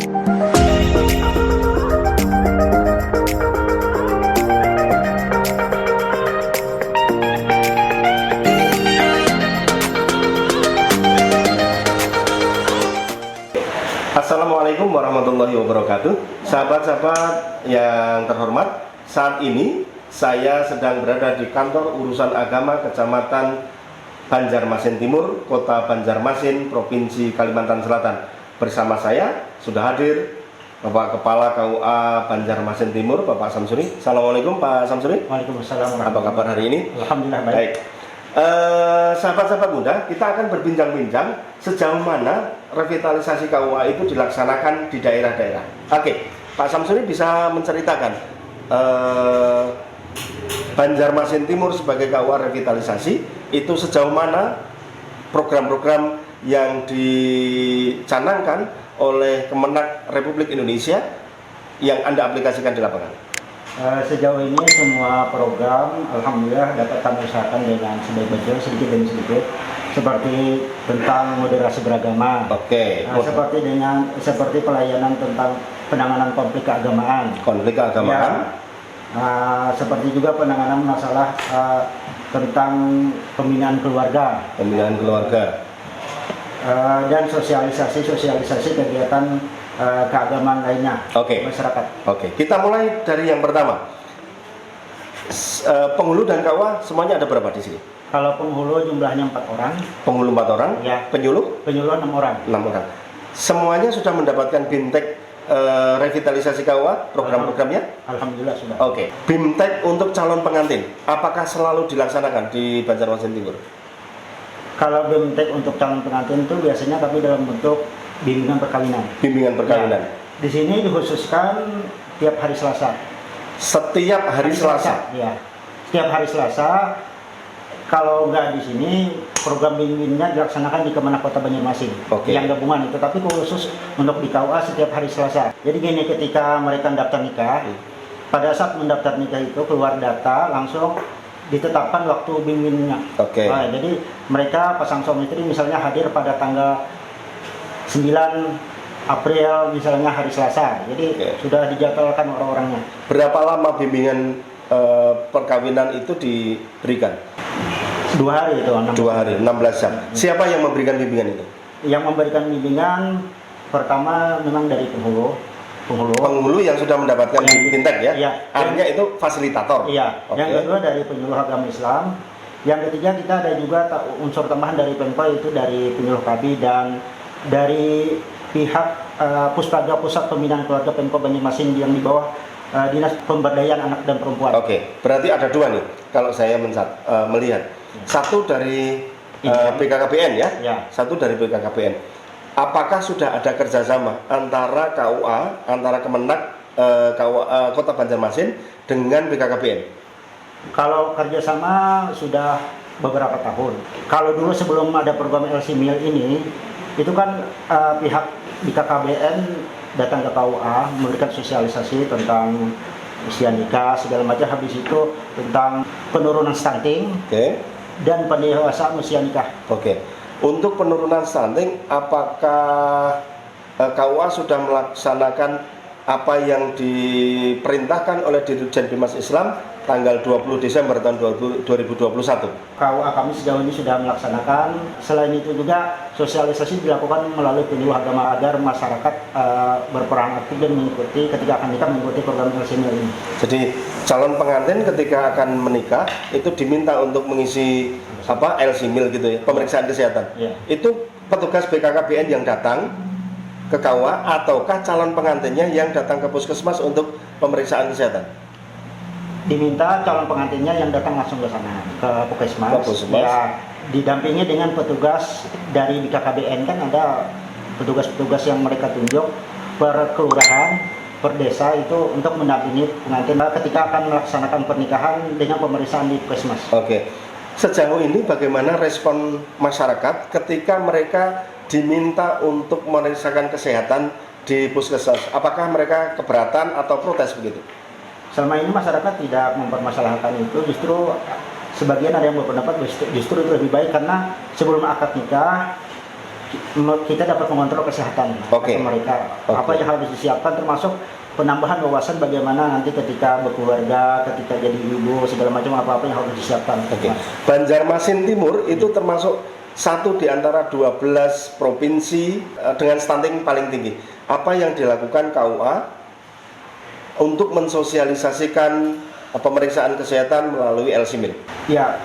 Assalamualaikum warahmatullahi wabarakatuh. Sahabat-sahabat yang terhormat, saat ini saya sedang berada di kantor urusan agama Kecamatan Banjarmasin Timur, Kota Banjarmasin, Provinsi Kalimantan Selatan. Bersama saya sudah hadir Bapak Kepala KUA Banjarmasin Timur, Bapak Samsuri. Assalamualaikum Pak Samsuri. Waalaikumsalam. Apa kabar hari ini? Alhamdulillah baik. Sahabat-sahabat muda, kita akan berbincang-bincang sejauh mana revitalisasi KUA itu dilaksanakan di daerah-daerah. Oke, Pak Samsuri bisa menceritakan Banjarmasin Timur sebagai KUA revitalisasi itu sejauh mana program-program yang dicanangkan oleh Kemenak Republik Indonesia yang Anda aplikasikan di lapangan? Sejauh ini semua program alhamdulillah dapat kami usahakan dengan sebaik-baiknya, sedikit demi sedikit, seperti tentang moderasi beragama. Oke. Seperti pelayanan tentang penanganan konflik keagamaan. Konflik keagamaan. Ya, seperti juga penanganan masalah tentang pembinaan keluarga. Pembinaan keluarga. Dan sosialisasi kegiatan keagamaan lainnya. Masyarakat. Oke, kita mulai dari yang pertama. Penghulu dan KUA semuanya ada berapa di sini? Kalau penghulu jumlahnya 4 orang. Penghulu 4 orang. Ya. Penyuluh? Penyuluh 6 orang. 6 orang. Semuanya sudah mendapatkan BIMTEK revitalisasi KUA program-programnya? Alhamdulillah sudah. Oke. BIMTEK untuk calon pengantin, apakah selalu dilaksanakan di Banjarmasin Timur? Kalau BIMTEK untuk calon pengantin itu biasanya tapi dalam bentuk bimbingan perkawinan. Bimbingan perkawinan. Ya, di sini dikhususkan tiap hari Selasa. Setiap hari Selasa. Ya. Setiap hari Selasa. Kalau nggak di sini, program bimbingannya dilaksanakan di Kemenak Kota Banjarmasin. Yang gabungan itu, tapi khusus untuk di KUA setiap hari Selasa. Jadi gini, ketika mereka mendaftar nikah, pada saat mendaftar nikah itu keluar data langsung ditetapkan waktu bimbingannya. Nah, jadi mereka pasang suami istri misalnya hadir pada tanggal 9 April misalnya hari Selasa, jadi sudah dijadwalkan orang-orangnya. Berapa lama bimbingan perkawinan itu diberikan? 2 hari itu. 2 hari, 16 jam. Siapa yang memberikan bimbingan itu? Yang memberikan bimbingan pertama memang dari penghulu yang sudah mendapatkan BIMTEK ya? Iya. Artinya itu fasilitator? Iya. Yang kedua dari penyuluh agama Islam. Yang ketiga kita ada juga unsur tambahan dari Pemko, itu dari penyuluh KB dan dari pihak Puspaga Pusat Pembinaan Keluarga Pemko Banjarmasin yang di bawah Dinas Pemberdayaan Anak dan Perempuan. Berarti ada 2 nih kalau saya melihat. Satu dari BKKBN ya? Satu dari BKKBN. Apakah sudah ada kerjasama antara KUA, antara Kemenak Kota Banjarmasin dengan BKKBN? Kalau kerjasama sudah beberapa tahun. Kalau dulu sebelum ada program LC Mil ini, itu kan pihak BKKBN datang ke KUA memberikan sosialisasi tentang usia nikah segala macam. Habis itu tentang penurunan stunting dan pendewasaan usia nikah. Untuk penurunan stunting, apakah KUA sudah melaksanakan apa yang diperintahkan oleh Dirjen Bimas Islam tanggal 20 Desember tahun 2021? KUA kami sejauh ini sudah melaksanakan. Selain itu juga sosialisasi dilakukan melalui penyuluh agama agar masyarakat berperan aktif dan mengikuti ketika akan nikah, mengikuti program LC Mil ini. Jadi calon pengantin ketika akan menikah itu diminta untuk mengisi LC Mil gitu ya, pemeriksaan kesehatan. Itu petugas BKKBN yang datang ke KUA ataukah calon pengantinnya yang datang ke puskesmas untuk pemeriksaan kesehatan? Diminta calon pengantinnya yang datang langsung ke sana, ke puskesmas. Ya, didampingi dengan petugas dari BKKBN, kan ada petugas-petugas yang mereka tunjuk per kelurahan, per desa itu untuk mendampingi pengantin ketika akan melaksanakan pernikahan dengan pemeriksaan di puskesmas. Sejauh ini bagaimana respon masyarakat ketika mereka diminta untuk memeriksakan kesehatan di puskesmas? Apakah mereka keberatan atau protes begitu? Selama ini masyarakat tidak mempermasalahkan itu, justru sebagian ada yang berpendapat justru itu lebih baik karena sebelum akad nikah kita dapat mengontrol kesehatan mereka. Apa yang harus disiapkan termasuk penambahan wawasan bagaimana nanti ketika berkeluarga, ketika jadi ibu, segala macam apa-apa yang harus disiapkan. Banjarmasin Timur itu termasuk satu di antara 12 provinsi dengan stunting paling tinggi. Apa yang dilakukan KUA untuk mensosialisasikan pemeriksaan kesehatan melalui LSIMIL? Ya,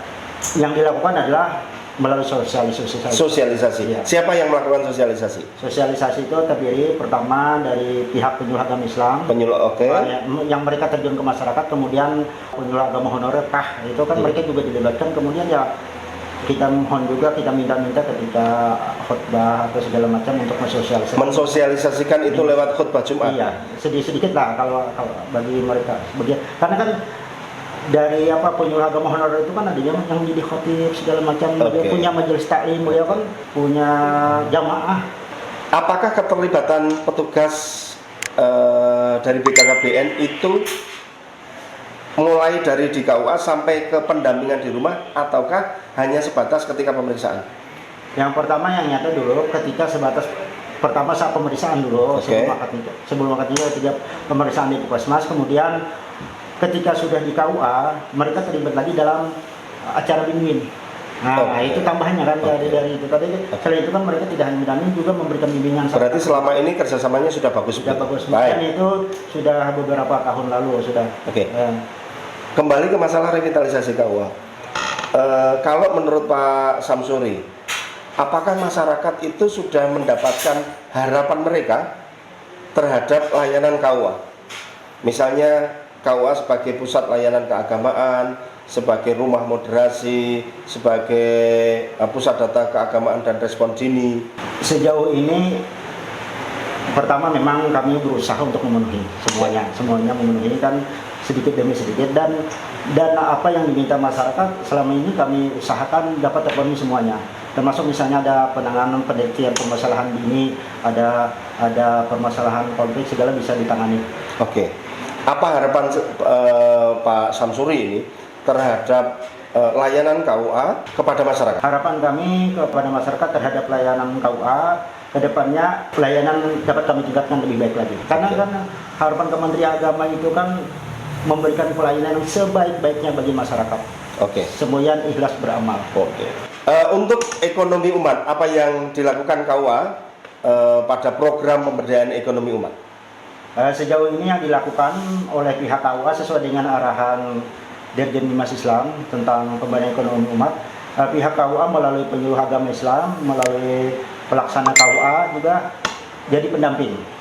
yang dilakukan adalah melalui sosialisasi. Ya. Siapa yang melakukan sosialisasi? Sosialisasi itu terdiri pertama dari pihak penyuluh agama Islam. Yang mereka terjun ke masyarakat, kemudian penyuluh agama honorer itu kan mereka juga dilibatkan. Kemudian ya kita mohon juga, kita minta ketika khutbah atau segala macam untuk mensosialisasikan itu lewat khutbah Jumat. Iya, sedikit lah kalau bagi mereka. Karena kan dari penyuluh agama honorer itu kan ada yang jadi khotib segala macam, dia punya majelis taklim, dia kan punya jamaah. Apakah keterlibatan petugas dari BKKBN itu mulai dari di KUA sampai ke pendampingan di rumah, ataukah hanya sebatas ketika pemeriksaan? Yang pertama yang nyata dulu ketika sebatas pertama saat pemeriksaan dulu, sebelum akad nikah pemeriksaan di Puskesmas, kemudian ketika sudah di KUA, mereka terlibat lagi dalam acara bimbingan. Itu tambahannya kan dari itu. Tadi selain itu kan mereka tidak hanya mendamping, juga memberikan bimbingan. Berarti selama ini kerjasamanya sudah bagus. Sudah bagus. Dan itu sudah beberapa tahun lalu sudah. Kembali ke masalah revitalisasi KUA. Kalau menurut Pak Samsuri, apakah masyarakat itu sudah mendapatkan harapan mereka terhadap layanan KUA? Misalnya KUA sebagai pusat layanan keagamaan, sebagai rumah moderasi, sebagai pusat data keagamaan dan respon dini. Sejauh ini pertama memang kami berusaha untuk memenuhi semuanya memenuhi kan sedikit demi sedikit, dan apa yang diminta masyarakat selama ini kami usahakan dapat terpenuhi semuanya. Termasuk misalnya ada penanganan pendeteksian permasalahan dini, ada permasalahan konflik segala bisa ditangani. Apa harapan Pak Samsuri ini terhadap layanan KUA kepada masyarakat? Harapan kami kepada masyarakat terhadap layanan KUA kedepannya pelayanan dapat kami tingkatkan lebih baik lagi. Karena kan harapan Kementerian Agama itu kan memberikan pelayanan yang sebaik-baiknya bagi masyarakat. Semuanya ikhlas beramal. Untuk ekonomi umat, apa yang dilakukan KUA pada program pemberdayaan ekonomi umat? Sejauh ini yang dilakukan oleh pihak KUA sesuai dengan arahan Dirjen Bimas Islam tentang pemberdayaan ekonomi umat, pihak KUA melalui penyuluh agama Islam, melalui pelaksana KUA juga jadi pendamping.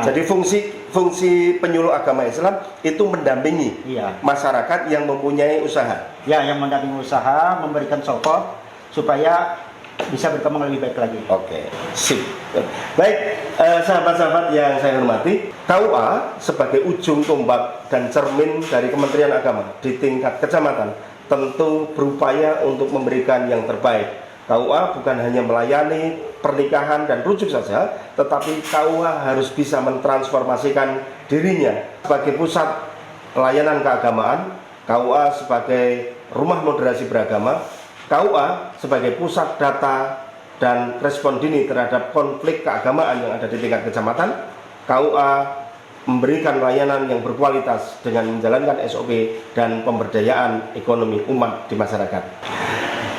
Jadi fungsi penyuluh agama Islam itu mendampingi masyarakat yang mempunyai usaha. Ya, yang mendampingi usaha, memberikan support supaya bisa berkembang lebih baik lagi. Sip. Baik, sahabat-sahabat yang saya hormati, KUA sebagai ujung tombak dan cermin dari Kementerian Agama di tingkat kecamatan tentu berupaya untuk memberikan yang terbaik. KUA bukan hanya melayani pernikahan dan rujuk saja, tetapi KUA harus bisa mentransformasikan dirinya sebagai pusat layanan keagamaan, KUA sebagai rumah moderasi beragama, KUA sebagai pusat data dan respon dini terhadap konflik keagamaan yang ada di tingkat kecamatan. KUA memberikan layanan yang berkualitas dengan menjalankan SOP dan pemberdayaan ekonomi umat di masyarakat.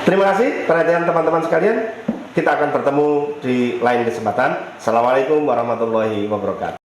Terima kasih perhatian teman-teman sekalian. Kita akan bertemu di lain kesempatan. Assalamualaikum warahmatullahi wabarakatuh.